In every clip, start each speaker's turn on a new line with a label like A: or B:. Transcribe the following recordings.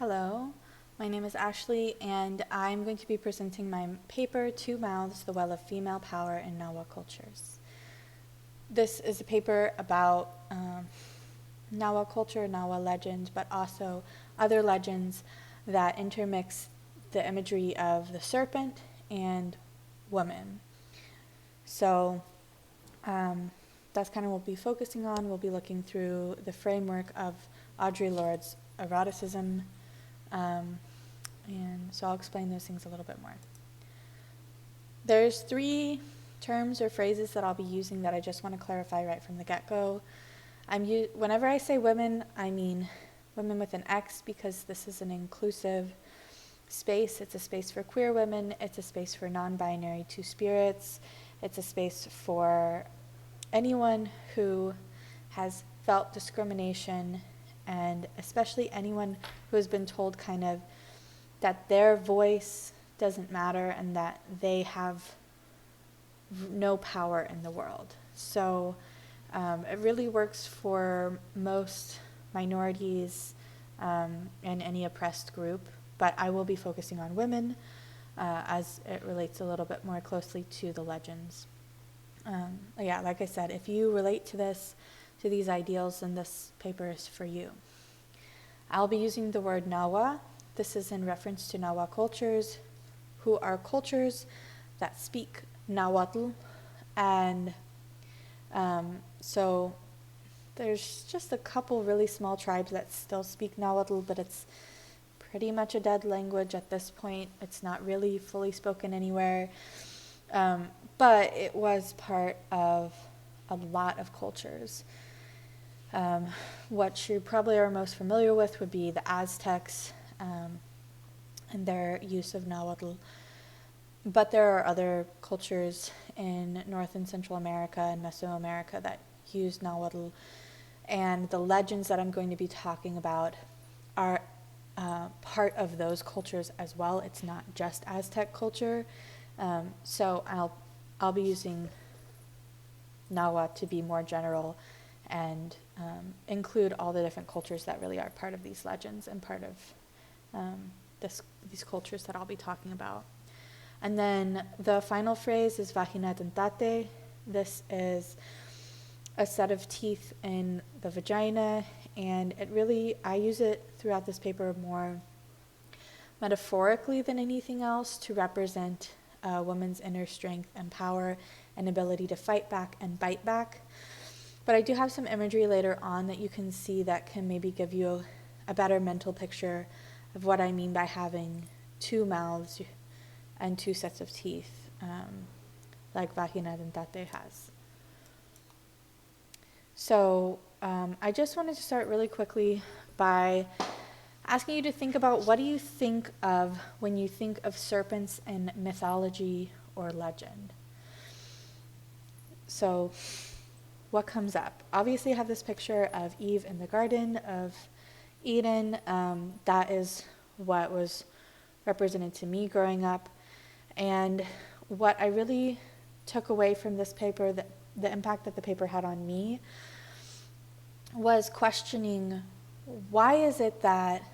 A: Hello, my name is Ashley, and I'm going to be presenting my paper, Two Mouths, The Well of Female Power in Nahua Cultures. This is a paper about Nahua culture, Nahua legend, but also other legends that intermix the imagery of the serpent and woman. So that's kind of what we'll be focusing on. We'll be looking through the framework of Audre Lorde's eroticism, and so I'll explain those things a little bit more. There's three terms or phrases that I'll be using that I just want to clarify right from the get-go. Whenever I say women, I mean women with an X, because this is an inclusive space. It's a space for queer women. It's a space for non-binary two-spirits. It's a space for anyone who has felt discrimination, and especially anyone who has been told kind of that their voice doesn't matter and that they have no power in the world. So it really works for most minorities and any oppressed group, but I will be focusing on women as it relates a little bit more closely to the legends. Like I said, if you relate to these ideals, then this paper is for you. I'll be using the word Nahua. This is in reference to Nahua cultures, who are cultures that speak Nahuatl, and so there's just a couple really small tribes that still speak Nahuatl, but it's pretty much a dead language at this point. It's not really fully spoken anywhere, but it was part of a lot of cultures. What you probably are most familiar with would be the Aztecs and their use of Nahuatl. But there are other cultures in North and Central America and Mesoamerica that use Nahuatl. And the legends that I'm going to be talking about are part of those cultures as well. It's not just Aztec culture. So I'll be using Nahua to be more general and include all the different cultures that really are part of these legends and part of these cultures that I'll be talking about. And then the final phrase is vagina dentate. This is a set of teeth in the vagina, and I use it throughout this paper more metaphorically than anything else to represent a woman's inner strength and power and ability to fight back and bite back. But I do have some imagery later on that you can see that can maybe give you a better mental picture of what I mean by having two mouths and two sets of teeth, like vagina dentate has. So I just wanted to start really quickly by asking you to think about, what do you think of when you think of serpents in mythology or legend? So what comes up? Obviously I have this picture of Eve in the Garden of Eden. That is what was represented to me growing up. And what I really took away from this paper, the impact that the paper had on me, was questioning, why is it that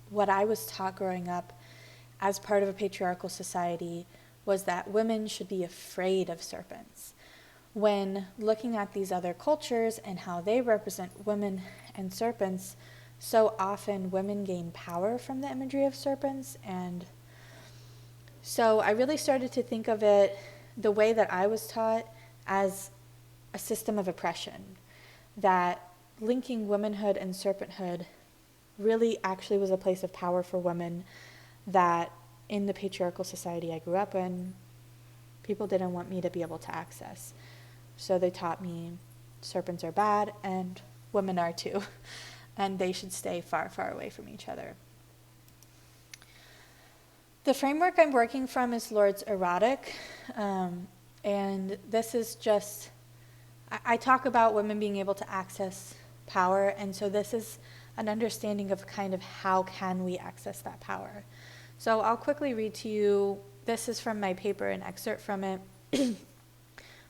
A: what I was taught growing up as part of a patriarchal society was that women should be afraid of serpents? When looking at these other cultures and how they represent women and serpents, so often women gain power from the imagery of serpents. And so I really started to think of it the way that I was taught, as a system of oppression, that linking womanhood and serpenthood really actually was a place of power for women that in the patriarchal society I grew up in, people didn't want me to be able to access. So they taught me serpents are bad and women are too, and they should stay far, far away from each other. The framework I'm working from is Lorde's erotic, and this is just, I talk about women being able to access power, and so this is an understanding of kind of how can we access that power. So I'll quickly read to you, this is from my paper, an excerpt from it,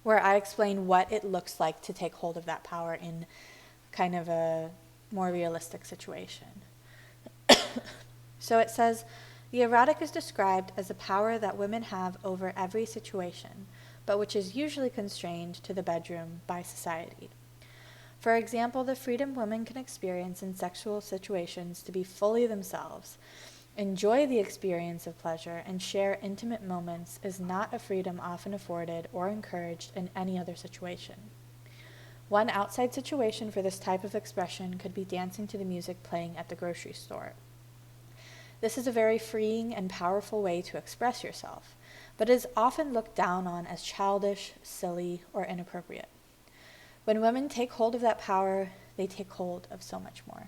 A: where I explain what it looks like to take hold of that power in kind of a more realistic situation. So it says, the erotic is described as a power that women have over every situation, but which is usually constrained to the bedroom by society. For example, the freedom women can experience in sexual situations to be fully themselves, enjoy the experience of pleasure, and share intimate moments is not a freedom often afforded or encouraged in any other situation. One outside situation for this type of expression could be dancing to the music playing at the grocery store. This is a very freeing and powerful way to express yourself, but is often looked down on as childish, silly, or inappropriate. When women take hold of that power, they take hold of so much more.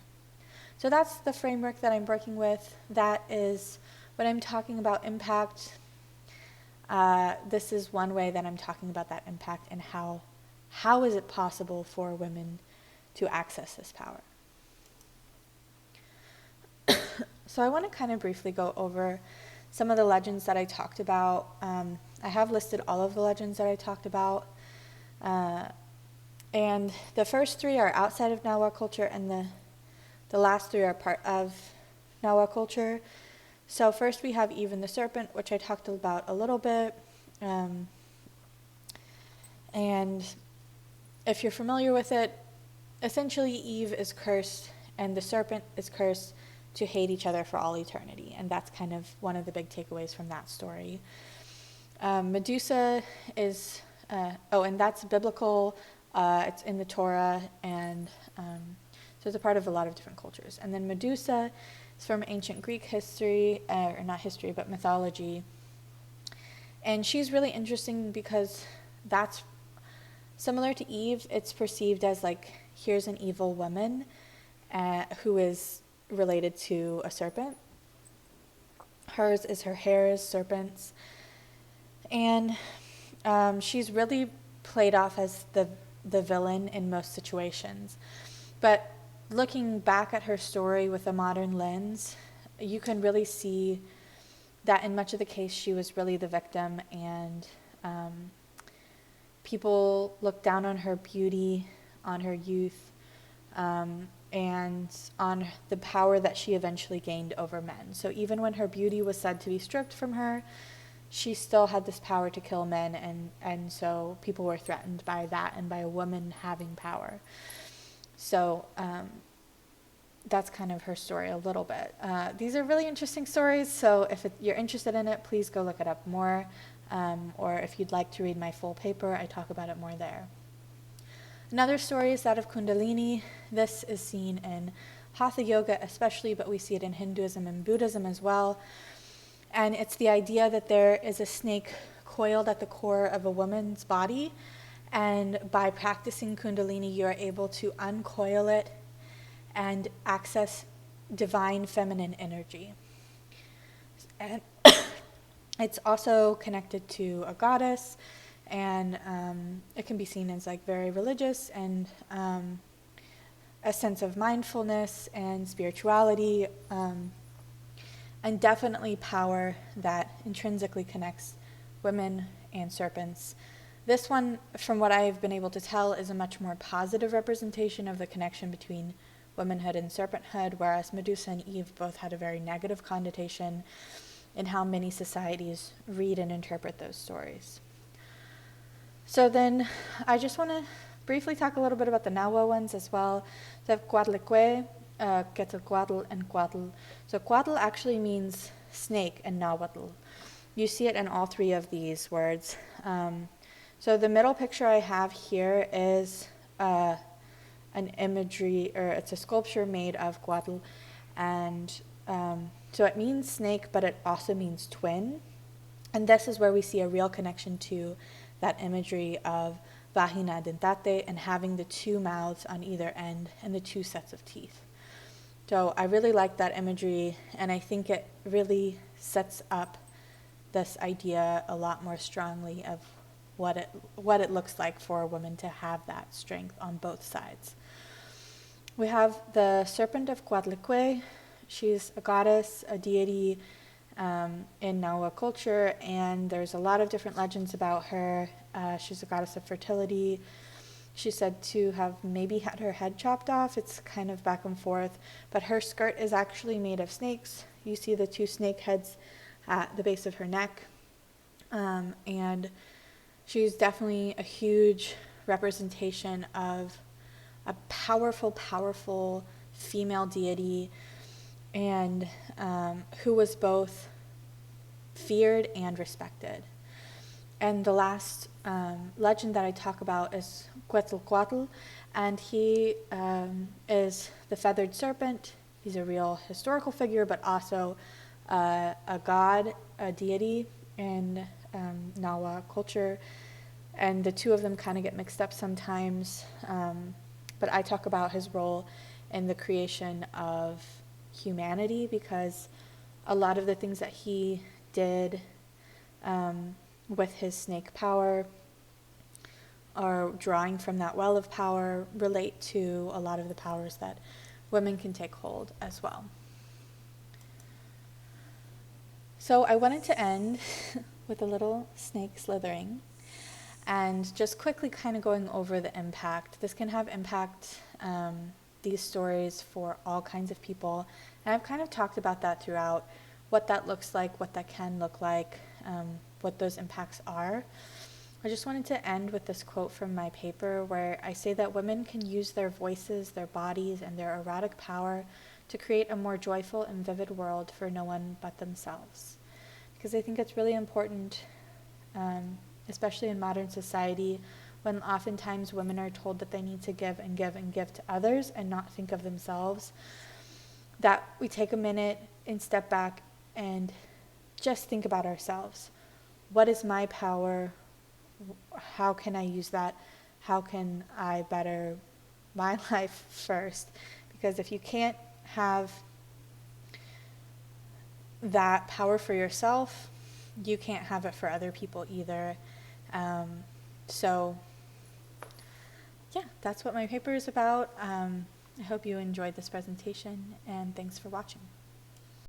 A: So that's the framework that I'm working with. That is when I'm talking about impact. This is one way that I'm talking about that impact and how is it possible for women to access this power. So I want to kind of briefly go over some of the legends that I talked about. I have listed all of the legends that I talked about. And the first three are outside of Nahua culture, and the last three are part of Nahua culture. So first we have Eve and the serpent, which I talked about a little bit. And if you're familiar with it, essentially Eve is cursed and the serpent is cursed to hate each other for all eternity. And that's kind of one of the big takeaways from that story. Medusa is, and that's biblical. It's in the Torah, and so it's a part of a lot of different cultures. And then Medusa is from ancient Greek history, or not history, but mythology. And she's really interesting because that's similar to Eve. It's perceived as like, here's an evil woman who is related to a serpent. Hers is her hair is serpents. And she's really played off as the villain in most situations. But looking back at her story with a modern lens, you can really see that in much of the case she was really the victim, and people looked down on her beauty, on her youth, and on the power that she eventually gained over men. So even when her beauty was said to be stripped from her, she still had this power to kill men, and so people were threatened by that and by a woman having power. So that's kind of her story a little bit. These are really interesting stories, so if you're interested in it, please go look it up more, or if you'd like to read my full paper, I talk about it more there. Another story is that of Kundalini. This is seen in Hatha Yoga especially, but we see it in Hinduism and Buddhism as well. And it's the idea that there is a snake coiled at the core of a woman's body, and by practicing Kundalini, you're able to uncoil it and access divine feminine energy. And it's also connected to a goddess, and it can be seen as like very religious and a sense of mindfulness and spirituality, and definitely power that intrinsically connects women and serpents. This one, from what I've been able to tell, is a much more positive representation of the connection between womanhood and serpenthood, whereas Medusa and Eve both had a very negative connotation in how many societies read and interpret those stories. So then I just want to briefly talk a little bit about the Nahua ones as well. So Coatlicue, Quetzalcoatl, and Coatl. So Coatl actually means snake in Nahuatl. You see it in all three of these words. So the middle picture I have here is an imagery, or it's a sculpture made of Coatl, and so it means snake, but it also means twin. And this is where we see a real connection to that imagery of vagina dentate and having the two mouths on either end and the two sets of teeth. So I really like that imagery, and I think it really sets up this idea a lot more strongly of what it looks like for a woman to have that strength on both sides. We have the serpent of Coatlicue. She's a goddess, a deity in Nahua culture, and there's a lot of different legends about her. She's a goddess of fertility. She's said to have maybe had her head chopped off. It's kind of back and forth, but her skirt is actually made of snakes. you see the two snake heads at the base of her neck. And she's definitely a huge representation of a powerful, powerful female deity, and who was both feared and respected. And the last legend that I talk about is Quetzalcoatl, and he is the feathered serpent. He's a real historical figure, but also a god, a deity in Nahua culture. And the two of them kind of get mixed up sometimes, but I talk about his role in the creation of humanity, because a lot of the things that he did with his snake power, or drawing from that well of power, relate to a lot of the powers that women can take hold as well. So I wanted to end with a little snake slithering, and just quickly kind of going over the impact. This can have impact, these stories, for all kinds of people. And I've kind of talked about that throughout, what that looks like, what that can look like, what those impacts are. I just wanted to end with this quote from my paper, where I say that women can use their voices, their bodies, and their erotic power to create a more joyful and vivid world for no one but themselves. Because I think it's really important, especially in modern society, when oftentimes women are told that they need to give and give and give to others and not think of themselves, that we take a minute and step back and just think about ourselves. What is my power? How can I use that? How can I better my life first? Because if you can't have that power for yourself, you can't have it for other people either. So yeah, that's what my paper is about. I hope you enjoyed this presentation, and thanks for watching.